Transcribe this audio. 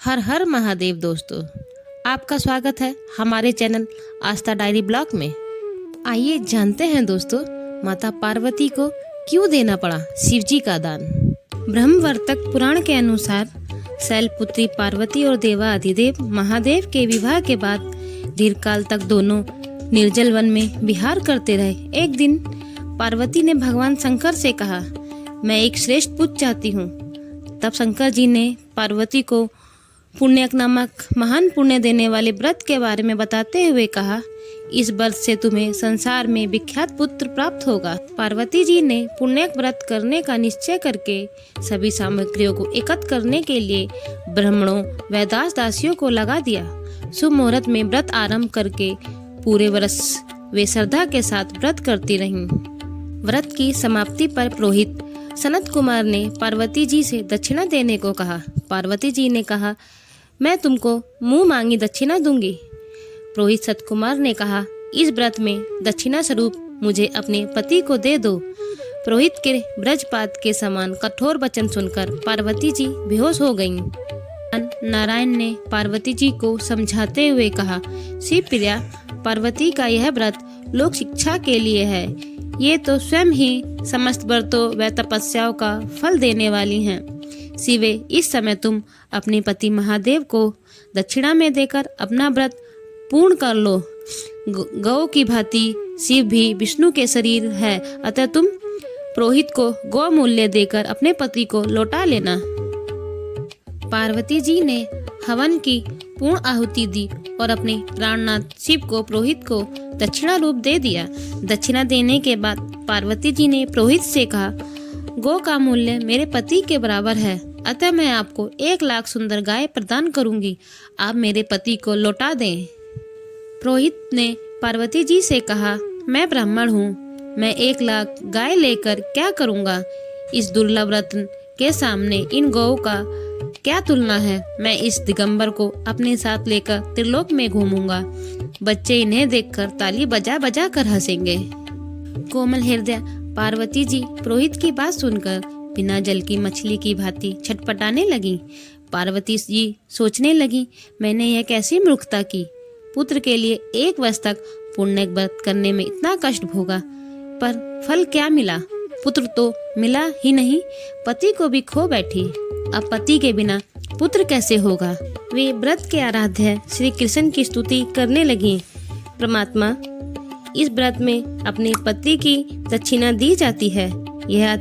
हर हर महादेव दोस्तों, आपका स्वागत है हमारे चैनल आस्था डायरी ब्लॉग में। आइए जानते हैं दोस्तों, माता पार्वती को क्यों देना पड़ा शिवजी का दान। ब्रह्मवर्तक पुराण के अनुसार शैलपुत्री पार्वती और देवाधिदेव महादेव के विवाह के बाद दीर्घकाल तक दोनों निर्जल वन में विहार करते रहे। एक दिन पार्वती ने भगवान शंकर से कहा, मैं एक श्रेष्ठ पुत्र चाहती हूँ। तब शंकर जी ने पार्वती को पुण्यक नामक महान पुण्य देने वाले व्रत के बारे में बताते हुए कहा, इस व्रत से तुम्हें संसार में विख्यात पुत्र प्राप्त होगा। पार्वती जी ने पुण्यक व्रत करने का निश्चय करके सभी सामग्रियों को एकत्र करने के लिए ब्राह्मणों व दास दासियों को लगा दिया। शुभ मुहूर्त में व्रत आरंभ करके पूरे वर्ष वे श्रद्धा के साथ व्रत करती रहीं। व्रत की समाप्ति पर पुरोहित सनत कुमार ने पार्वती जी से दक्षिणा देने को कहा। पार्वती जी ने कहा, मैं तुमको मुंह मांगी दक्षिणा दूंगी। पुरोहित सतकुमार ने कहा, इस व्रत में दक्षिणा स्वरूप मुझे अपने पति को दे दो। पुरोहित के ब्रजपात के समान कठोर वचन सुनकर पार्वती जी बेहोश हो गईं। नारायण ने पार्वती जी को समझाते हुए कहा, शिव प्रिया, पार्वती का यह व्रत लोक शिक्षा के लिए है। ये तो स्वयं ही समस्त व्रतों व तपस्याओं का फल देने वाली हैं। शिवे, इस समय तुम अपने पति महादेव को दक्षिणा में देकर अपना व्रत पूर्ण कर लो। गौ की भांति शिव भी विष्णु के शरीर है, अतः तुम पुरोहित को गौ मूल्य देकर अपने पति को लौटा लेना। पार्वती जी ने हवन की पूर्ण आहुति दी और अपने प्राणनाथ शिव को पुरोहित को दक्षिणा रूप दे दिया। दक्षिणा देने के बाद पार्वती जी ने पुरोहित से कहा, गौ का मूल्य मेरे पति के बराबर है, अतः मैं आपको 1,00,000 सुंदर गाय प्रदान करूंगी। आप मेरे पति को लौटा दें। पुरोहित ने पार्वती जी से कहा, मैं ब्राह्मण हूँ, मैं 1,00,000 गाय लेकर क्या करूँगा। इस दुर्लभ रत्न के सामने इन गौ का क्या तुलना है। मैं इस दिगंबर को अपने साथ लेकर त्रिलोक में घूमूंगा। बच्चे इन्हें देखकर ताली बजा बजा कर हंसेंगे। कोमल हृदय पार्वती जी पुरोहित की बात सुनकर बिना जल की मछली की भांति छटपटाने लगी। पार्वती जी सोचने लगी, मैंने यह कैसी मूर्खता की। पुत्र के लिए 1 वर्ष तक पुण्य व्रत करने में इतना कष्ट भोगा, पर फल क्या मिला। पुत्र तो मिला ही नहीं, पति को भी खो बैठी। अब पति के बिना पुत्र कैसे होगा। वे व्रत के आराध्य श्री कृष्ण की स्तुति करने लगी। परमात्मा, इस व्रत में अपने पति की दक्षिणा दी जाती है। यह